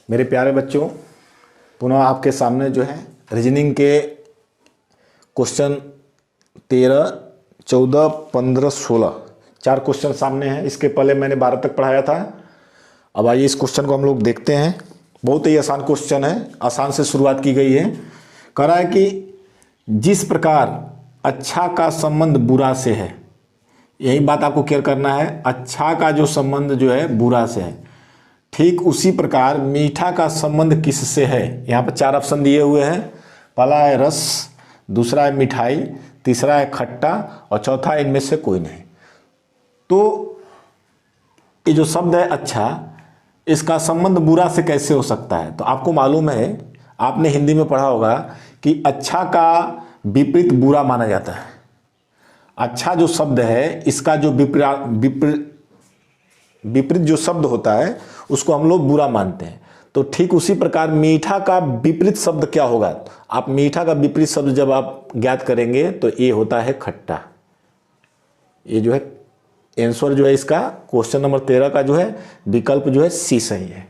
मेरे प्यारे बच्चों, पुनः आपके सामने जो है रीजनिंग के क्वेश्चन 13, 14, 15, 16 4 क्वेश्चन सामने हैं। इसके पहले मैंने 12 तक पढ़ाया था। अब आइए इस क्वेश्चन को हम लोग देखते हैं। बहुत ही आसान क्वेश्चन है, आसान से शुरुआत की गई है। कह रहा है कि जिस प्रकार अच्छा का संबंध बुरा से है, यही बात आपको क्लियर करना है। अच्छा का जो संबंध जो है बुरा से है, ठीक उसी प्रकार मीठा का संबंध किससे है। यहाँ पर 4 ऑप्शन दिए हुए हैं। पहला है रस, दूसरा है मिठाई, तीसरा है खट्टा और चौथा इनमें से कोई नहीं। तो ये जो शब्द है अच्छा, इसका संबंध बुरा से कैसे हो सकता है। तो आपको मालूम है, आपने हिंदी में पढ़ा होगा कि अच्छा का विपरीत बुरा माना जाता है। अच्छा जो शब्द है, इसका जो विपरीत जो शब्द होता है उसको हम लोग बुरा मानते हैं। तो ठीक उसी प्रकार मीठा का विपरीत शब्द क्या होगा। आप मीठा का विपरीत शब्द जब आप ज्ञात करेंगे तो ये होता है खट्टा। ये जो है आंसर जो है इसका क्वेश्चन नंबर 13 का जो है विकल्प जो है सी सही है।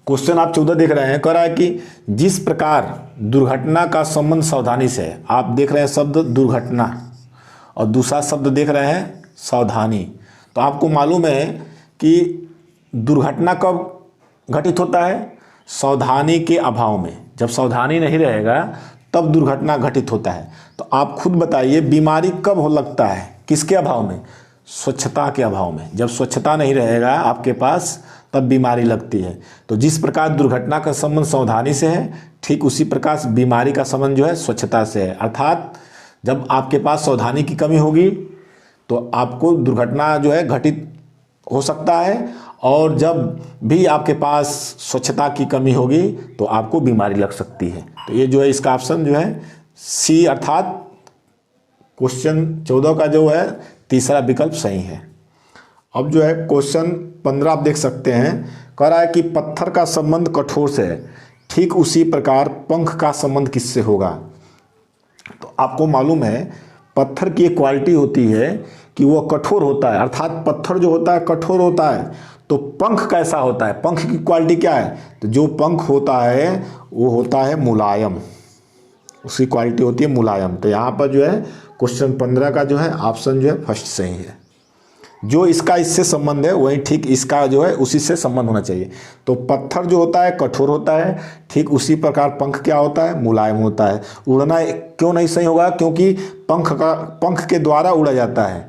क्वेश्चन आप 14 देख रहे हैं। कह रहा है कि जिस प्रकार दुर्घटना का संबंध सावधानी से है। आप देख रहे हैं शब्द दुर्घटना और दूसरा शब्द देख रहे हैं सावधानी। तो आपको मालूम है कि दुर्घटना कब घटित होता है, सावधानी के अभाव में। जब सावधानी नहीं रहेगा तब दुर्घटना घटित होता है। तो आप खुद बताइए बीमारी कब हो लगता है, किसके अभाव में, स्वच्छता के अभाव में। जब स्वच्छता नहीं रहेगा आपके पास तब बीमारी लगती है। तो जिस प्रकार दुर्घटना का संबंध सावधानी से है, ठीक उसी प्रकार बीमारी का संबंध जो है स्वच्छता से है। अर्थात जब आपके पास सावधानी की कमी होगी तो आपको दुर्घटना जो है घटित हो सकता है, और जब भी आपके पास स्वच्छता की कमी होगी तो आपको बीमारी लग सकती है। तो ये जो है इसका ऑप्शन जो है सी, अर्थात क्वेश्चन 14 का जो है तीसरा विकल्प सही है। अब जो है क्वेश्चन 15 आप देख सकते हैं। कह रहा है कि पत्थर का संबंध कठोर से है, ठीक उसी प्रकार पंख का संबंध किससे होगा। तो आपको मालूम है पत्थर की एक क्वालिटी होती है कि वह कठोर होता है। अर्थात पत्थर जो होता है कठोर होता है। तो पंख कैसा होता है, पंख की क्वालिटी क्या है। तो जो पंख होता है वो होता है मुलायम, उसकी क्वालिटी होती है मुलायम। तो यहाँ पर जो है क्वेश्चन 15 का जो है ऑप्शन जो है फर्स्ट सही है। जो इसका इससे संबंध है वही ठीक इसका जो है उसी से संबंध होना चाहिए। तो पत्थर जो होता है कठोर होता है, ठीक उसी प्रकार पंख क्या होता है, मुलायम होता है। उड़ना क्यों नहीं सही होगा, क्योंकि पंख के द्वारा उड़ा जाता है।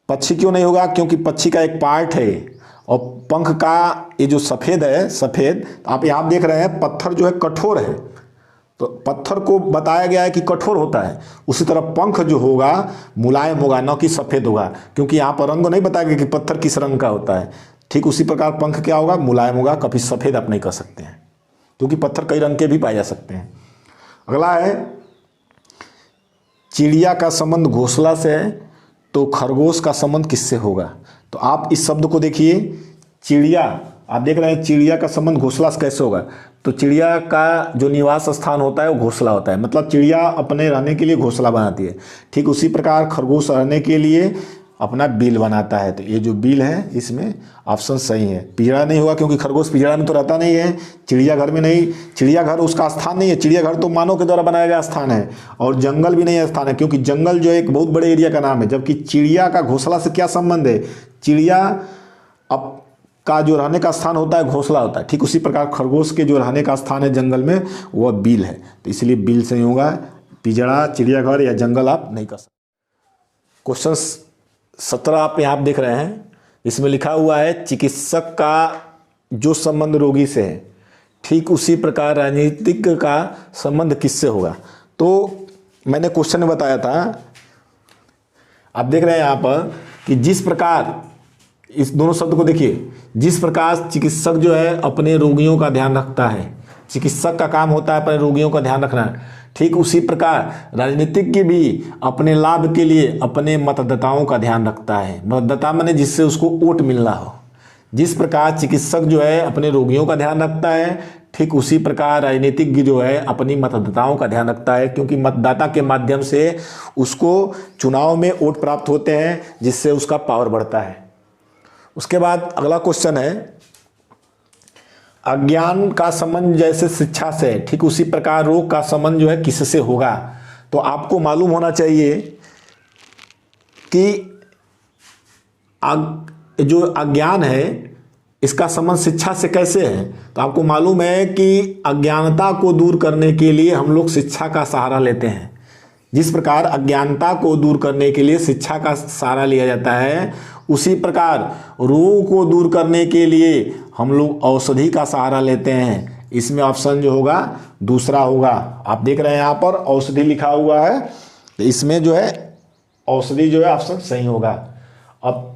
पक्षी क्यों नहीं होगा, क्योंकि पक्षी का एक पार्ट है, और पंख का ये जो सफ़ेद है, सफ़ेद आप यहाँ देख रहे हैं पत्थर जो है कठोर है। तो पत्थर को बताया गया है कि कठोर होता है, उसी तरह पंख जो होगा मुलायम होगा, न कि सफ़ेद होगा। क्योंकि यहाँ पर रंग नहीं बताया गया कि पत्थर किस रंग का होता है। ठीक उसी प्रकार पंख क्या होगा, मुलायम होगा। कभी सफ़ेद आप नहीं कर सकते हैं, क्योंकि पत्थर कई रंग के भी पाए जा सकते हैं। अगला है चिड़िया का संबंध घोंसला से है, तो खरगोश का संबंध किससे होगा। तो आप इस शब्द को देखिए, चिड़िया आप देख रहे हैं, चिड़िया का संबंध घोंसला से कैसे होगा। तो चिड़िया का जो निवास स्थान होता है वो घोंसला होता है, मतलब चिड़िया अपने रहने के लिए घोंसला बनाती है। ठीक उसी प्रकार खरगोश रहने के लिए अपना बिल बनाता है। तो ये जो बिल है इसमें ऑप्शन सही है। पिंजरा नहीं होगा, क्योंकि खरगोश पिंजरा में तो रहता नहीं है, चिड़ियाघर में नहीं, चिड़ियाघर उसका स्थान नहीं है। चिड़ियाघर तो मानव के द्वारा बनाया गया स्थान है, और जंगल भी नहीं है स्थान है, क्योंकि जंगल जो एक बहुत बड़े एरिया का नाम है। जबकि चिड़िया का घोंसला से क्या संबंध है, चिड़िया अब का जो रहने का स्थान होता है घोंसला होता है। ठीक उसी प्रकार खरगोश के जो रहने का स्थान है जंगल में वह बिल है। तो इसलिए बिल सही होगा। पिंजरा, चिड़ियाघर या जंगल आप नहीं कर सकते। क्वेश्चन 17 आप यहाँ देख रहे हैं, इसमें लिखा हुआ है चिकित्सक का जो संबंध रोगी से है, ठीक उसी प्रकार राजनीतिज्ञ का संबंध किससे होगा। तो मैंने क्वेश्चन में बताया था, आप देख रहे हैं यहाँ पर कि जिस प्रकार, इस दोनों शब्द को देखिए, जिस प्रकार चिकित्सक जो है अपने रोगियों का ध्यान रखता है, चिकित्सक का काम होता है अपने रोगियों का ध्यान रखना, ठीक उसी प्रकार राजनीतिज्ञ भी अपने लाभ के लिए अपने मतदाताओं का ध्यान रखता है। मतदाता माने जिससे उसको वोट मिलना हो। जिस प्रकार चिकित्सक जो है अपने रोगियों का ध्यान रखता है, ठीक उसी प्रकार राजनीतिज्ञ जो है अपनी मतदाताओं का ध्यान रखता है, क्योंकि मतदाता के माध्यम से उसको चुनाव में वोट प्राप्त होते हैं, जिससे उसका पावर बढ़ता है। उसके बाद अगला क्वेश्चन है, अज्ञान का संबंध जैसे शिक्षा से है, ठीक उसी प्रकार रोग का संबंध जो है किससे होगा। तो आपको मालूम होना चाहिए कि जो अज्ञान है इसका संबंध शिक्षा से कैसे है। तो आपको मालूम है कि अज्ञानता को दूर करने के लिए हम लोग शिक्षा का सहारा लेते हैं। जिस प्रकार अज्ञानता को दूर करने के लिए शिक्षा का सहारा लिया जाता है, उसी प्रकार रोग को दूर करने के लिए हम लोग औषधि का सहारा लेते हैं। इसमें ऑप्शन जो होगा दूसरा होगा। आप देख रहे हैं यहाँ पर औषधि लिखा हुआ है, तो इसमें जो है औषधि जो है ऑप्शन सही होगा। अब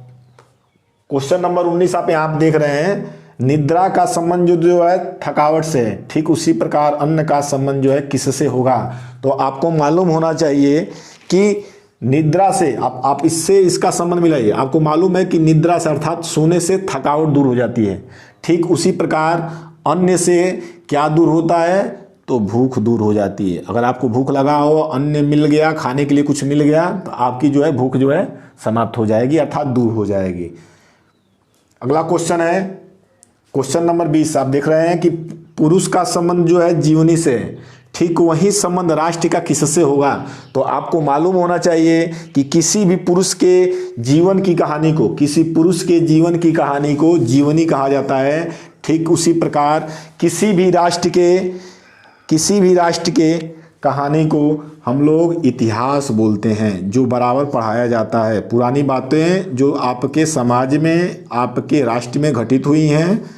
क्वेश्चन नंबर 19 आप यहाँ देख रहे हैं, निद्रा का संबंध जो है थकावट से है, ठीक उसी प्रकार अन्न का संबंध जो है किससे होगा। तो आपको मालूम होना चाहिए कि निद्रा से आप इससे इसका संबंध मिलाइए। आपको मालूम है कि निद्रा से अर्थात सोने से थकावट दूर हो जाती है, ठीक उसी प्रकार अन्न से क्या दूर होता है, तो भूख दूर हो जाती है। अगर आपको भूख लगा हो, अन्न मिल गया, खाने के लिए कुछ मिल गया, तो आपकी जो है भूख जो है समाप्त हो जाएगी अर्थात दूर हो जाएगी। अगला क्वेश्चन है क्वेश्चन नंबर 20। आप देख रहे हैं कि पुरुष का संबंध जो है जीवनी से है, ठीक वही संबंध राष्ट्र का किससे होगा। तो आपको मालूम होना चाहिए कि किसी भी पुरुष के जीवन की कहानी को, किसी पुरुष के जीवन की कहानी को जीवनी कहा जाता है। ठीक उसी प्रकार किसी भी राष्ट्र के कहानी को हम लोग इतिहास बोलते हैं, जो बराबर पढ़ाया जाता है। पुरानी बातें जो आपके समाज में, आपके राष्ट्र में घटित हुई हैं,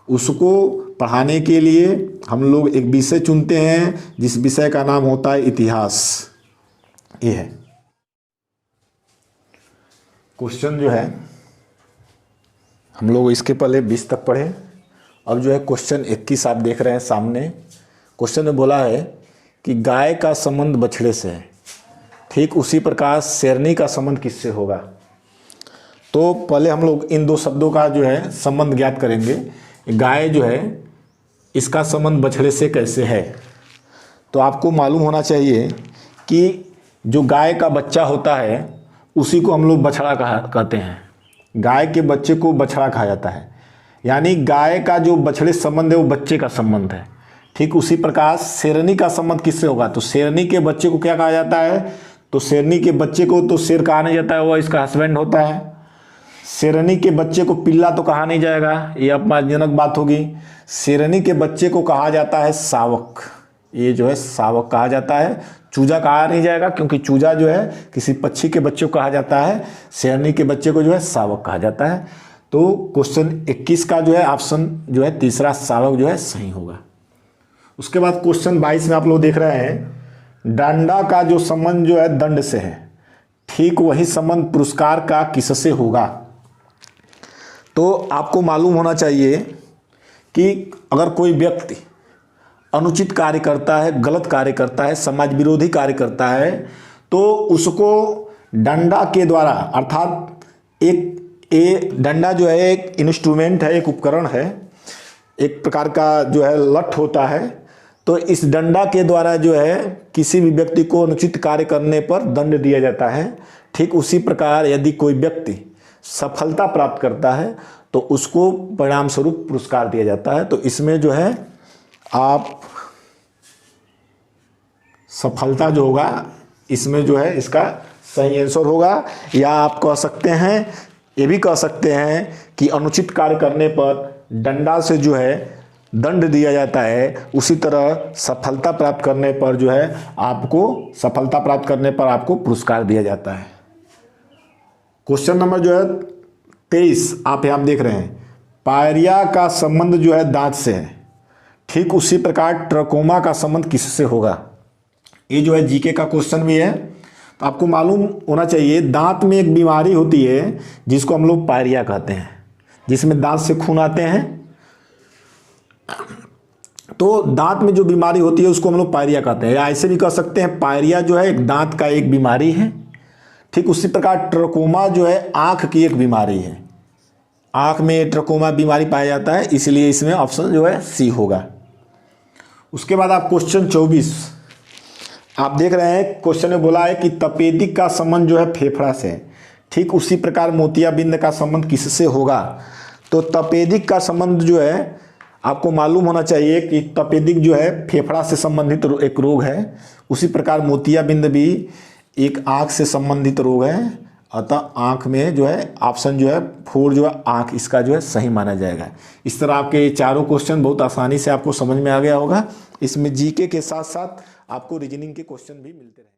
उसको पढ़ाने के लिए हम लोग एक विषय चुनते हैं, जिस विषय का नाम होता है इतिहास। ये है क्वेश्चन जो है, हम लोग इसके पहले 20 तक पढ़े। अब जो है क्वेश्चन 21 आप देख रहे हैं सामने। क्वेश्चन में बोला है कि गाय का संबंध बछड़े से है, ठीक उसी प्रकार शेरनी का संबंध किससे होगा। तो पहले हम लोग इन दो शब्दों का जो है संबंध ज्ञात करेंगे। गाय जो है इसका संबंध बछड़े से कैसे है। तो आपको मालूम होना चाहिए कि जो गाय का बच्चा होता है उसी को हम लोग बछड़ा कहते हैं। गाय के बच्चे को बछड़ा कहा जाता है, यानी गाय का जो बछड़े संबंध है वो बच्चे का संबंध है। ठीक उसी प्रकार शेरनी का संबंध किससे होगा। तो शेरनी के बच्चे को क्या कहा जाता है, तो शेरनी के बच्चे को तो शेर कहा नहीं जाता है, वो इसका हस्बैंड होता है। शेरनी के बच्चे को पिल्ला तो कहा नहीं जाएगा, ये अपमानजनक बात होगी। शेरनी के बच्चे को कहा जाता है शावक, ये जो है शावक कहा जाता है। चूजा कहा नहीं जाएगा, क्योंकि चूजा जो है किसी पक्षी के बच्चे को कहा जाता है, शेरनी के बच्चे को जो है शावक कहा जाता है। तो क्वेश्चन 21 का जो है ऑप्शन जो है तीसरा शावक जो है सही होगा। उसके बाद क्वेश्चन 22 में आप लोग देख रहे हैं, डंडा का जो संबंध जो है दंड से है, ठीक वही संबंध पुरस्कार का किससे होगा। तो आपको मालूम होना चाहिए कि अगर कोई व्यक्ति अनुचित कार्य करता है, गलत कार्य करता है, समाज विरोधी कार्य करता है, तो उसको डंडा के द्वारा, अर्थात एक डंडा जो है एक इंस्ट्रूमेंट है, एक उपकरण है, एक प्रकार का जो है लठ होता है। तो इस डंडा के द्वारा जो है किसी भी व्यक्ति को अनुचित कार्य करने पर दंड दिया जाता है। ठीक उसी प्रकार यदि कोई व्यक्ति सफलता प्राप्त करता है तो उसको परिणाम स्वरूप पुरस्कार दिया जाता है। तो इसमें जो है आप सफलता जो होगा इसमें जो है इसका सही आंसर होगा। या आप कह सकते हैं, ये भी कह सकते हैं कि अनुचित कार्य करने पर डंडा से जो है दंड दिया जाता है, उसी तरह सफलता प्राप्त करने पर जो है आपको पुरस्कार दिया जाता है। क्वेश्चन नंबर जो है 23 आप यहाँ देख रहे हैं, पायरिया का संबंध जो है दांत से है, ठीक उसी प्रकार ट्रकोमा का संबंध किससे होगा। ये जो है जीके का क्वेश्चन भी है। तो आपको मालूम होना चाहिए, दांत में एक बीमारी होती है जिसको हम लोग पायरिया कहते हैं, जिसमें दांत से खून आते हैं। तो दांत में जो बीमारी होती है उसको हम लोग पायरिया कहते हैं, या ऐसे भी कह सकते हैं पायरिया जो है एक दांत का एक बीमारी है। ठीक उसी प्रकार ट्रकोमा जो है आंख की एक बीमारी है, आंख में ट्रकोमा बीमारी पाया जाता है, इसलिए इसमें ऑप्शन जो है सी होगा। उसके बाद आप क्वेश्चन 24 आप देख रहे हैं, क्वेश्चन में बोला है कि तपेदिक का संबंध जो है फेफड़ा से, ठीक उसी प्रकार मोतियाबिंद का संबंध किससे होगा। तो तपेदिक का संबंध जो है आपको मालूम होना चाहिए कि तपेदिक जो है फेफड़ा से संबंधित एक रोग है, उसी प्रकार मोतियाबिंद भी एक आँख से संबंधित रोग है। अतः आँख में जो है ऑप्शन जो है 4 जो है आँख, इसका जो है सही माना जाएगा। इस तरह आपके ये चारों क्वेश्चन बहुत आसानी से आपको समझ में आ गया होगा। इसमें जीके के साथ साथ आपको रीजनिंग के क्वेश्चन भी मिलते रहे।